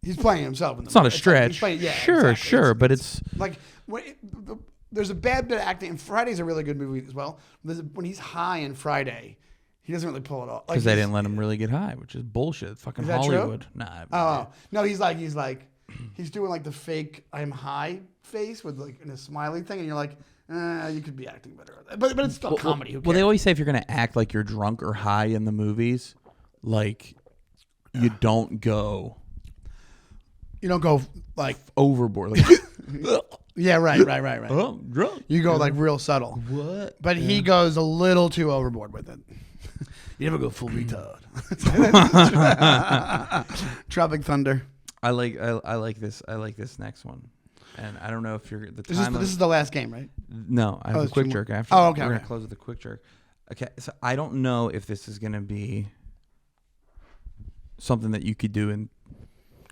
S2: He's playing himself. In the
S1: it's movie. Not a stretch.
S2: Like,
S1: sure,
S2: exactly.
S1: Sure, but it's
S2: like there's a bad bit of acting. And Friday's a really good movie as well. When he's high in Friday, he doesn't really pull it off.
S1: Because they didn't let him really get high, which is bullshit. Fucking Hollywood.
S2: True? Nah. No, he's doing like the fake I'm high face with like in a smiley thing, and you're like, you could be acting better. But it's still comedy. Who cares?
S1: Well, they always say if you're gonna act like you're drunk or high in the movies, like you don't go.
S2: You don't go like
S1: overboard. Like,
S2: yeah, right.
S1: Oh, drunk.
S2: You go like real subtle.
S1: What?
S2: But he goes a little too overboard with it. You never go full retard. Tropic Thunder.
S1: I like this next one, and I don't know if you're the time.
S2: This is the last game, right?
S1: No, I have a quick jerk after.
S2: Oh, okay.
S1: We're gonna close with a quick jerk. Okay, so I don't know if this is gonna be something that you could do in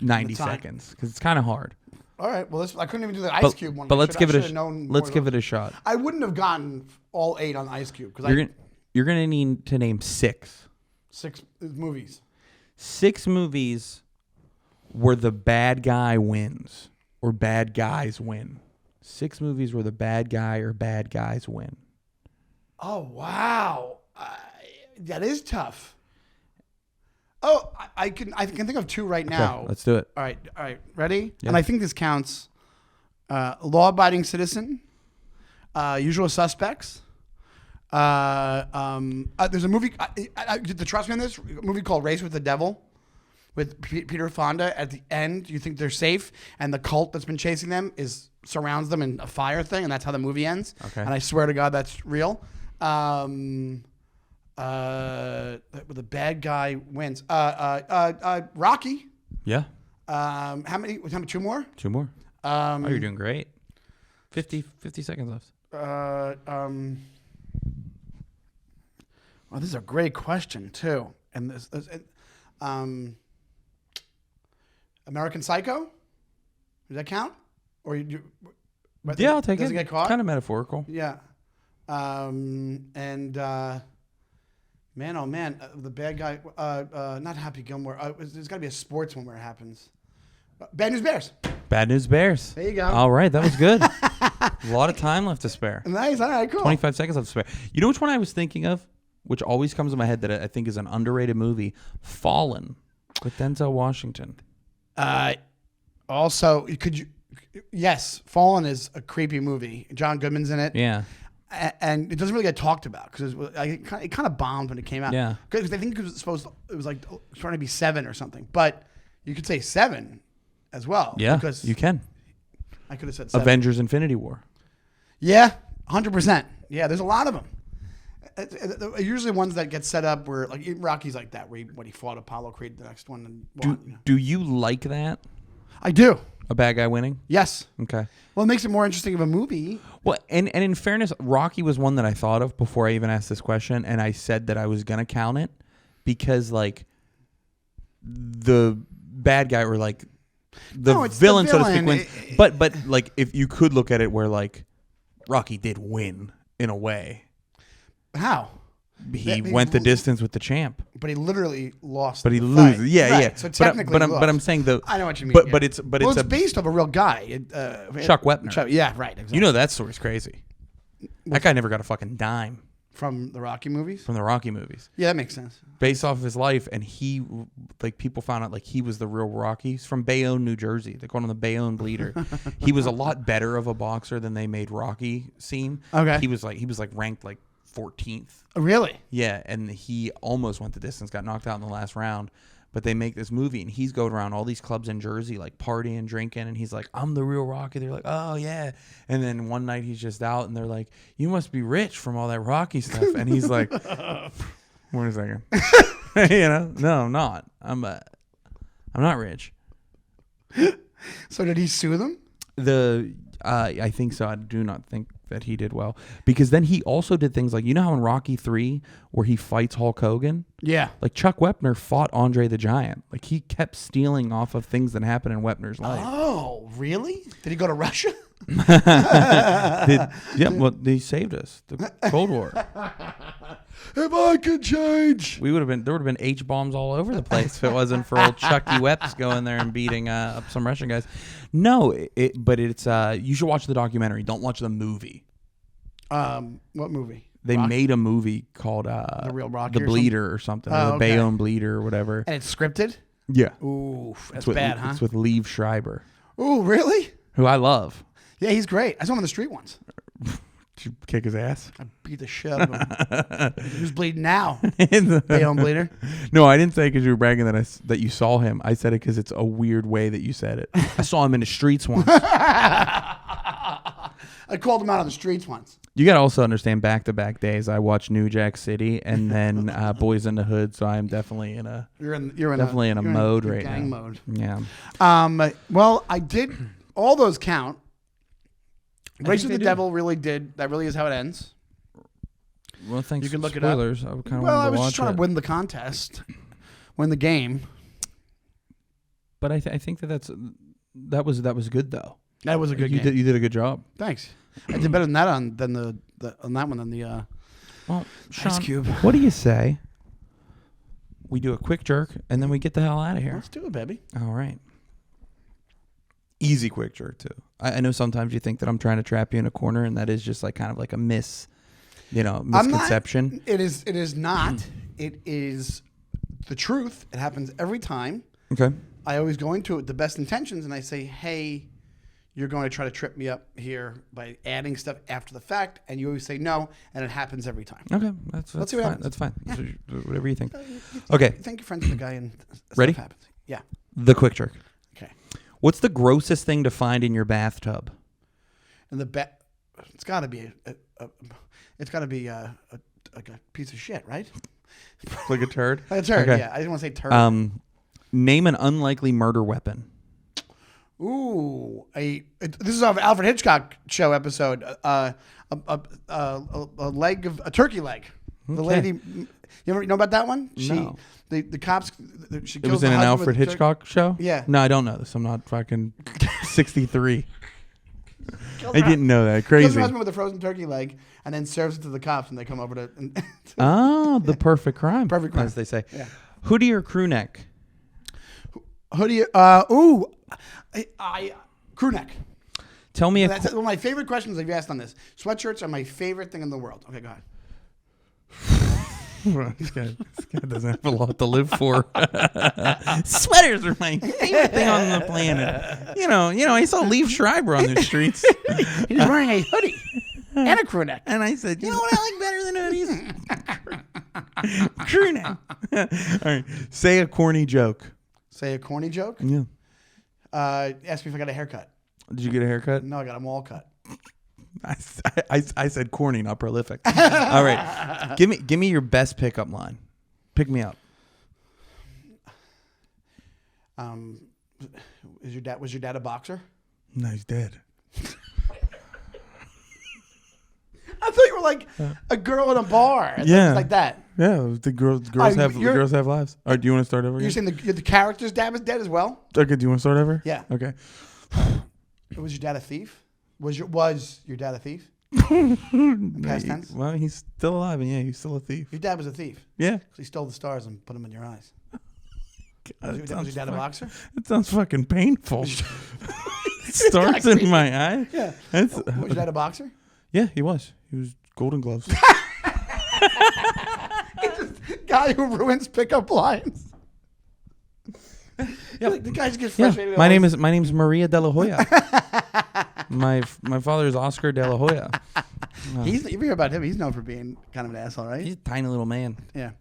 S1: 90 seconds because it's kind of hard.
S2: All right. Well, I couldn't even do the Ice Cube one.
S1: But let's give it a shot.
S2: I wouldn't have gotten all 8 on Ice Cube because
S1: you're gonna need to name 6.
S2: 6 movies.
S1: 6 movies where the bad guy wins or bad guys win. 6 movies where the bad guy or bad guys win.
S2: Oh wow, that is tough. Oh, I can think of 2 right now.
S1: Okay, let's do it.
S2: All right. Ready?
S1: Yeah.
S2: And I think this counts. Law-abiding citizen, Usual Suspects. There's a movie. To trust me on this, a movie called Race with the Devil. with Peter Fonda at the end. You think they're safe, and the cult that's been chasing them surrounds them in a fire thing, and that's how the movie ends.
S1: Okay.
S2: And I swear to God, that's real. The bad guy wins. Rocky.
S1: Yeah.
S2: How many? Two more?
S1: Two more. You're doing great. 50 seconds left.
S2: Well, this is a great question too. And this American Psycho? Does that count? Or
S1: Yeah, I'll take it.
S2: Doesn't get caught?
S1: Kind of metaphorical.
S2: Yeah. Man, oh man, the bad guy. Not Happy Gilmore. There's got to be a sports one where it happens. Bad News Bears.
S1: Bad News Bears.
S2: There you go.
S1: All right, that was good. A lot of time left to spare.
S2: Nice. All right, cool.
S1: 25 seconds left to spare. You know which one I was thinking of? Which always comes to my head that I think is an underrated movie? Fallen with Denzel Washington.
S2: Also, yes, Fallen is a creepy movie. John Goodman's in it.
S1: Yeah.
S2: And it doesn't really get talked about because it kind of bombed when it came out.
S1: Yeah.
S2: Because I think it was like trying to be 7 or something. But you could say 7 as well.
S1: Yeah,
S2: because
S1: you can.
S2: I could have said 7.
S1: Avengers Infinity War.
S2: Yeah, 100%. Yeah, there's a lot of them. Usually ones that get set up where, like, Rocky's like that, where when he fought Apollo Creed, the next one. And won,
S1: Do you like that?
S2: I do.
S1: A bad guy winning?
S2: Yes.
S1: Okay.
S2: Well, it makes it more interesting of a movie.
S1: Well, and in fairness, Rocky was one that I thought of before I even asked this question, and I said that I was going to count it because, like, the bad guy or, like, the villain, so to speak, wins. But, like, if you could look at it where, like, Rocky did win in a way.
S2: How?
S1: He went the distance with the champ.
S2: But he literally lost.
S1: But he loses. Yeah,
S2: right.
S1: yeah.
S2: So technically,
S1: but I'm saying the.
S2: I know what you mean.
S1: But it's
S2: based off a real guy.
S1: Chuck Wepner.
S2: Yeah, right. Exactly.
S1: You know that story's crazy. That guy never got a fucking dime
S2: from the Rocky movies.
S1: From the Rocky movies.
S2: Yeah, that makes sense.
S1: Based off of his life, and he, like, people found out like he was the real Rocky. He's from Bayonne, New Jersey. They call him the Bayonne Bleeder. He was a lot better of a boxer than they made Rocky seem.
S2: Okay.
S1: He was like ranked like 14th.
S2: Oh, really?
S1: Yeah, and he almost went the distance, got knocked out in the last round. But they make this movie, and he's going around all these clubs in Jersey, like partying, drinking, and he's like, "I'm the real Rocky." They're like, "Oh yeah." And then one night he's just out, and they're like, "You must be rich from all that Rocky stuff." And he's like, "Wait a second, no, I'm not. I'm not rich."
S2: So did he sue them?
S1: I think so. I do not think that he did well because then he also did things like, you know how in Rocky 3 where he fights Hulk Hogan?
S2: Yeah.
S1: Like Chuck Wepner fought Andre the Giant. Like he kept stealing off of things that happened in Wepner's life.
S2: Oh, really? Did he go to Russia?
S1: Well, they saved us. The Cold War.
S2: If I could change,
S1: there would have been H bombs all over the place if it wasn't for old Chucky Weps going there and beating up some Russian guys. No, but it's you should watch the documentary. Don't watch the movie.
S2: What movie?
S1: They made a movie called The
S2: Real Rocky,
S1: The Bleeder or something, or the Bayonne Bleeder or whatever.
S2: And it's scripted?
S1: Yeah.
S2: Ooh, that's bad, huh?
S1: It's with Liev Schreiber.
S2: Ooh, really?
S1: Who I love.
S2: Yeah, he's great. I saw him on the street once.
S1: Did you kick his ass?
S2: I beat the shit out of him. Who's bleeding now? Bayonne Bleeder?
S1: No, I didn't say it because you were bragging that you saw him. I said it because it's a weird way that you said it. I saw him in the streets once.
S2: I called him out on the streets once.
S1: You got to also understand back-to-back days. I watched New Jack City and then Boys in the Hood, so I am definitely in a mode right
S2: gang
S1: now.
S2: Mode.
S1: Yeah.
S2: Well, I did. All those count. Race with the
S1: do.
S2: Devil really did. That really is how it ends.
S1: Well, thanks.
S2: You can look
S1: spoilers.
S2: it up.
S1: I kind of
S2: I
S1: wanted
S2: was
S1: to
S2: just trying
S1: watch
S2: to win the contest, win the game.
S1: But I think that was good though.
S2: That was a good game.
S1: You did a good job.
S2: Thanks. I did better than that on that one than the.
S1: Well, Sean,
S2: Ice Cube.
S1: What do you say? We do a quick jerk and then we get the hell out of here.
S2: Let's do it, baby.
S1: All right. Easy quick jerk too. I know sometimes you think that I'm trying to trap you in a corner, and that is just like kind of like a misconception.
S2: It is not. It is the truth. It happens every time.
S1: Okay.
S2: I always go into it with the best intentions, and I say, "Hey, you're going to try to trip me up here by adding stuff after the fact," and you always say no, and it happens every time.
S1: Okay,
S2: Let's see what
S1: fine.
S2: happens.
S1: That's fine. Whatever you think. Okay.
S2: Thank you, friends, with the guy, and
S1: Ready?
S2: Stuff happens. Yeah.
S1: The quick jerk.
S2: Okay.
S1: What's the grossest thing to find in your bathtub?
S2: And it's got to be like a piece of shit, right?
S1: Like a turd?
S2: Like a turd,
S1: Okay.
S2: yeah. I didn't want to say turd.
S1: Name an unlikely murder weapon.
S2: Ooh, this is our Alfred Hitchcock show episode. A turkey leg. The lady, you know about that one?
S1: No.
S2: The cops. She
S1: It
S2: kills
S1: was
S2: the
S1: in an
S2: husband
S1: Alfred
S2: with the
S1: Hitchcock show?
S2: Yeah.
S1: No, I don't know this. I'm not fucking 63.
S2: Kills
S1: I
S2: her-
S1: didn't know that.
S2: Kills
S1: Crazy.
S2: her husband with a frozen turkey leg, and then serves it to the cops, and they come over to.
S1: Oh, the perfect crime.
S2: Perfect crime.
S1: As they say.
S2: Yeah.
S1: Hoodie or crew neck?
S2: Hoodie. Crew neck.
S1: Tell me
S2: That's one of my favorite questions I've asked on this. Sweatshirts are my favorite thing in the world. Okay, go ahead.
S1: This guy doesn't have a lot to live for. Sweaters are my favorite thing on the planet. You know, I saw Liev Schreiber on the streets.
S2: He's wearing a hoodie and a crew neck.
S1: And I said, you know what I like better than hoodies? Crew neck. All right. Say a corny joke.
S2: Say a corny joke.
S1: Yeah.
S2: Ask me if I got a haircut.
S1: Did you get a haircut?
S2: No, I got a mall cut.
S1: I said corny, not prolific. All right. Give me your best pickup line. Pick me up.
S2: Was your dad a boxer?
S1: No, he's dead.
S2: I thought you were like a girl in a bar.
S1: Yeah.
S2: Like that.
S1: Yeah, the girls have lives. All right, do you want to start over again?
S2: You're saying the character's dad was dead as well?
S1: Okay, do you want to start over?
S2: Yeah.
S1: Okay.
S2: Was your dad a thief? Was your dad a thief? Past tense?
S1: Well, he's still alive, and yeah, he's still a thief.
S2: Your dad was a thief.
S1: Yeah.
S2: He stole the stars and put them in your eyes.
S1: God,
S2: Was your dad a boxer?
S1: That sounds fucking painful. Stars in my eye?
S2: Yeah.
S1: That's,
S2: Was your dad a boxer?
S1: yeah, he was. He was Golden Gloves.
S2: He's just a guy who ruins pickup lines.
S1: Yeah.
S2: Like, the guy just gets
S1: Yeah.
S2: frustrated.
S1: My name's Maria De La Hoya. my father is Oscar De La Hoya.
S2: You hear about him? He's known for being kind of an asshole, right?
S1: He's a tiny little man.
S2: Yeah.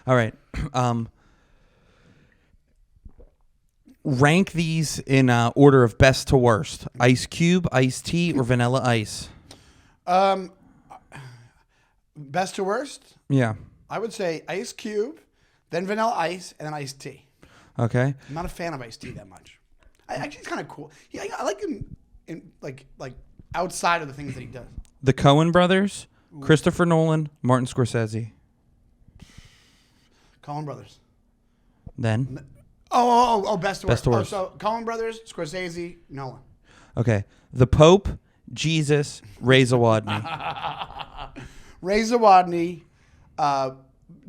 S1: All right. Rank these in order of best to worst: Ice Cube, iced tea, or Vanilla Ice.
S2: Best to worst?
S1: Yeah.
S2: I would say Ice Cube, then Vanilla Ice, and then iced tea.
S1: Okay.
S2: I'm not a fan of iced tea that much. Actually, it's kind of cool. Yeah, I like him in like outside of the things that he does.
S1: The Coen brothers, Christopher Nolan, Martin Scorsese.
S2: Coen Brothers.
S1: Then.
S2: Oh, best to worst.
S1: Best to worst.
S2: So Coen Brothers, Scorsese, Nolan.
S1: Okay. The Pope, Jesus, Ray Zawodni.
S2: Ray Zawodni,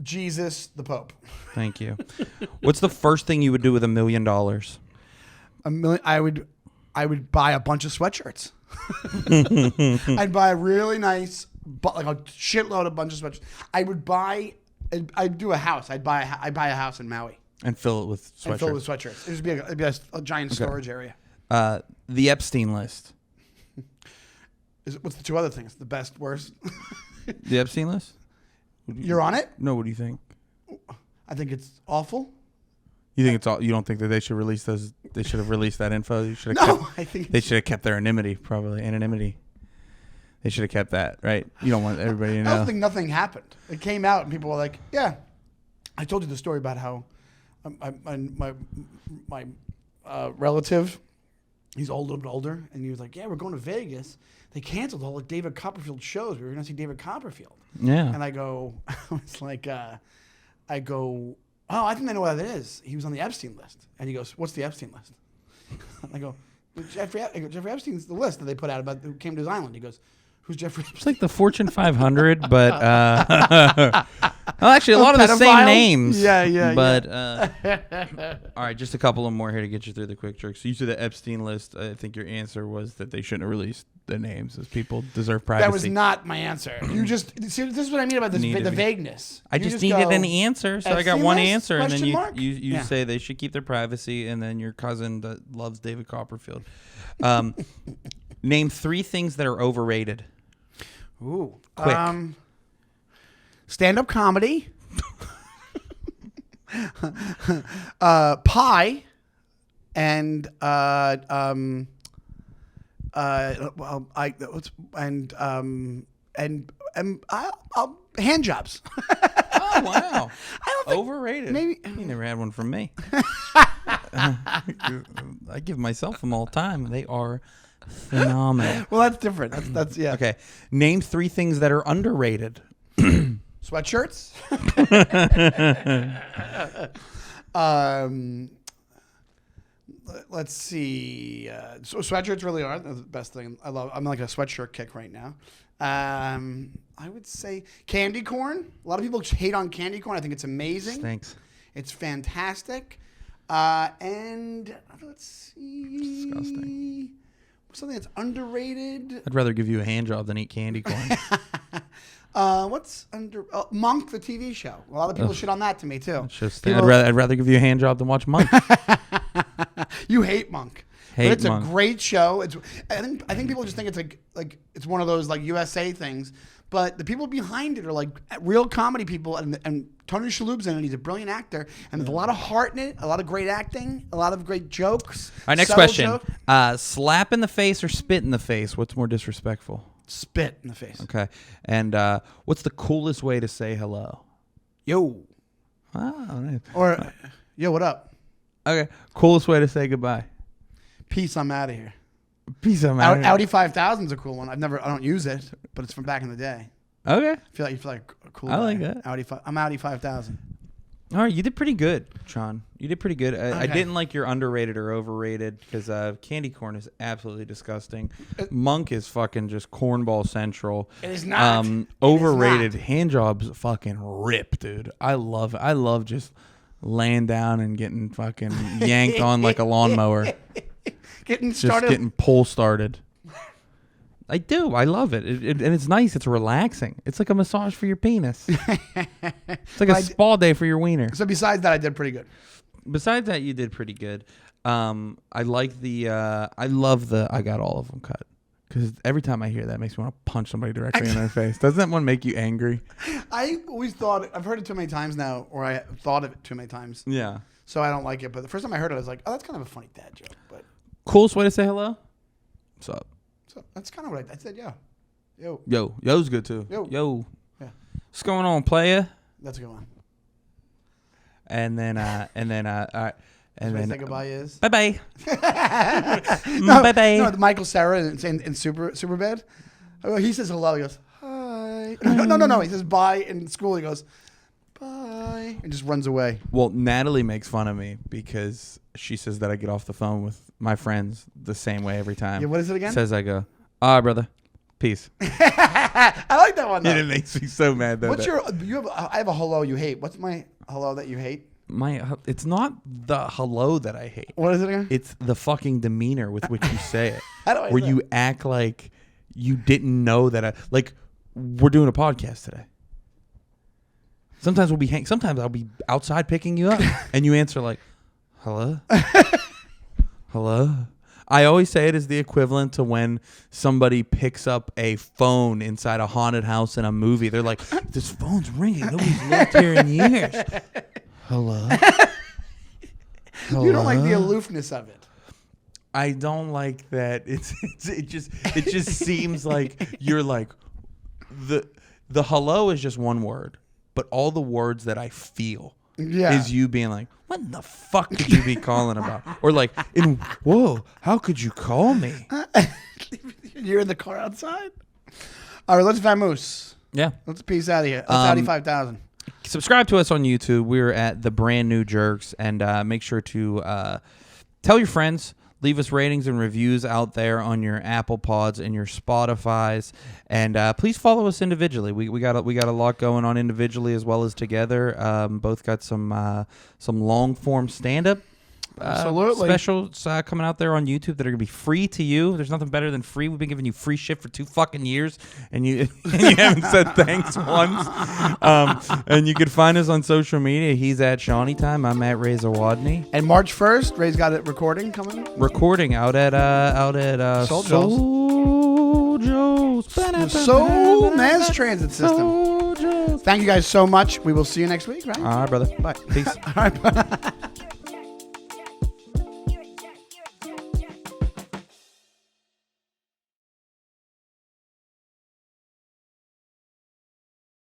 S2: Jesus, the Pope.
S1: Thank you. What's the first thing you would do with $1 million?
S2: I would buy a bunch of sweatshirts. I'd buy a really nice, like a shitload of bunch of sweatshirts. I'd do a house. I'd buy a house in Maui.
S1: And fill it with sweatshirts.
S2: And fill it with sweatshirts. It'd be a giant storage area.
S1: The Epstein list.
S2: What's the two other things? The best, worst?
S1: The Epstein list?
S2: You're on it?
S1: No, what do you think?
S2: I think it's awful.
S1: You think it's all? You don't think that they should release those? They should have released that info. You should have
S2: No,
S1: kept,
S2: I think
S1: they should have kept their anonymity. They should have kept that, right? You don't want everybody to know.
S2: I don't think nothing happened. It came out and people were like, "Yeah." I told you the story about how my relative, he's older, and he was like, "Yeah, we're going to Vegas. They canceled all the David Copperfield shows. We were going to see David Copperfield."
S1: Yeah.
S2: And I go, oh, I think I know what that is. He was on the Epstein list. And he goes, "What's the Epstein list?" And I go, Jeffrey Epstein's the list that they put out about who came to his island. He goes, "Who's Jeffrey Epstein?"
S1: It's like the Fortune 500, but well, actually, a lot of the same
S2: Pedophiles?
S1: names.
S2: Yeah.
S1: But all right, just a couple of more here to get you through the quick jerks. So you said the Epstein list. I think your answer was that they shouldn't have released the names, as people deserve privacy.
S2: That was not my answer. You just see, this is what I mean about the vagueness.
S1: I just needed an answer, so I got
S2: Epstein
S1: one
S2: list?
S1: answer, and then
S2: Question mark?
S1: you say they should keep their privacy, and then your cousin that loves David Copperfield. Name 3 things that are overrated.
S2: Ooh.
S1: Quick.
S2: Stand-up comedy. Pie and hand jobs.
S1: Oh wow!
S2: I don't think,
S1: Overrated.
S2: maybe
S1: You never had one from me. I give myself them all the time. They are phenomenal.
S2: Well, that's different. That's yeah.
S1: Okay, name 3 things that are underrated.
S2: Sweatshirts. Let's see. So sweatshirts really are the best thing. I'm like a sweatshirt kick right now. I would say candy corn. A lot of people hate on candy corn. I think it's amazing.
S1: Thanks.
S2: It's fantastic. And let's see.
S1: Disgusting.
S2: Something that's underrated.
S1: I'd rather give you a hand job than eat candy corn.
S2: What's Monk, the TV show? A lot of people shit on that to me too.
S1: I'd rather give you a hand job than watch Monk.
S2: You hate Monk.
S1: Hate
S2: but it's
S1: Monk.
S2: a great show. I think people just think it's like it's one of those like USA things. But the people behind it are like real comedy people, and Tony Shalhoub's in it. He's a brilliant actor, and there's a lot of heart in it, a lot of great acting, a lot of great jokes.
S1: All right, next question. Slap in the face or spit in the face? What's more disrespectful?
S2: Spit in the face.
S1: Okay. And what's the coolest way to say hello?
S2: Yo.
S1: Oh, nice.
S2: Or, yo, what up?
S1: Okay. Coolest way to say goodbye?
S2: Peace, I'm out of here.
S1: Peace, I'm out of here.
S2: Audi 5000 is a cool one. I don't use it, but it's from back in the day.
S1: Okay.
S2: You feel like a cool
S1: I
S2: guy.
S1: like that.
S2: I'm Audi 5000.
S1: All right, you did pretty good, Sean. You did pretty good. I
S2: Okay.
S1: didn't like your underrated or overrated because candy corn is absolutely disgusting. Monk is fucking just cornball central.
S2: It is not.
S1: Overrated. Hand jobs fucking rip, dude. I love it. I love just laying down and getting fucking yanked on like a lawnmower.
S2: Getting started.
S1: Just getting pull started. I do. I love it. And it's nice. It's relaxing. It's like a massage for your penis. It's like a spa day for your wiener.
S2: So besides that, I did pretty good.
S1: Besides that, you did pretty good. I like I love the I got all of them cut. Because every time I hear that, it makes me want to punch somebody directly in their face. Doesn't that one make you angry?
S2: I always thought, I've heard it too many times now, or I thought of it too many times.
S1: Yeah.
S2: So I don't like it. But the first time I heard it, I was like, oh, that's kind of a funny dad joke. But
S1: Coolest way to say hello? What's up?
S2: so that's kind of what I said, yeah. Yo.
S1: Yo's good too.
S2: Yo. Yeah.
S1: What's going on, playa?
S2: That's a good one.
S1: And then all right. And then
S2: say goodbye is
S1: bye bye.
S2: Bye bye. No, Michael Cera in Superbad. Oh, he says hello. He goes hi. No. He says bye in school. He goes bye and just runs away.
S1: Well, Natalie makes fun of me because she says that I get off the phone with my friends the same way every time.
S2: Yeah. What is it again?
S1: Says I go, all right, brother. Peace.
S2: I like that one though.
S1: It makes me so mad though.
S2: I have a hello you hate. What's my hello that you hate?
S1: It's not the hello that I hate.
S2: What is it again?
S1: It's the fucking demeanor with which you say it.
S2: How do I
S1: where
S2: say
S1: you act like you didn't know that we're doing a podcast today. Sometimes sometimes I'll be outside picking you up and you answer like, hello? Hello? I always say it is the equivalent to when somebody picks up a phone inside a haunted house in a movie. They're like, this phone's ringing. Nobody's lived here in years. Hello? Hello?
S2: You don't like the aloofness of it.
S1: I don't like that. It just seems like you're like the hello is just one word, but all the words that I feel is you being like, what the fuck could you be calling about? Or like, whoa, how could you call me?
S2: You're in the car outside? All right, let's vamoose.
S1: Yeah.
S2: Let's peace out of here. Let's Audi 5000.
S1: Subscribe to us on YouTube. We're at The Brand New Jerks. And make sure to tell your friends. Leave us ratings and reviews out there on your Apple Pods and your Spotifys, and please follow us individually. We got a lot going on individually as well as together. Both got some long form stand up specials coming out there on YouTube that are gonna be free to you. There's nothing better than free. We've been giving you free shit for 2 fucking years, and you haven't said thanks once. And you can find us on social media. He's at Shawnee Time. I'm at Ray Zawodni.
S2: And March 1st, Ray's got a recording coming.
S1: Recording out at
S2: Soul Joe's.
S1: Soul Joe's.
S2: Seoul Mass Transit System. Thank you guys so much. We will see you next week, right?
S1: All right, brother. Bye. Peace.
S2: All right.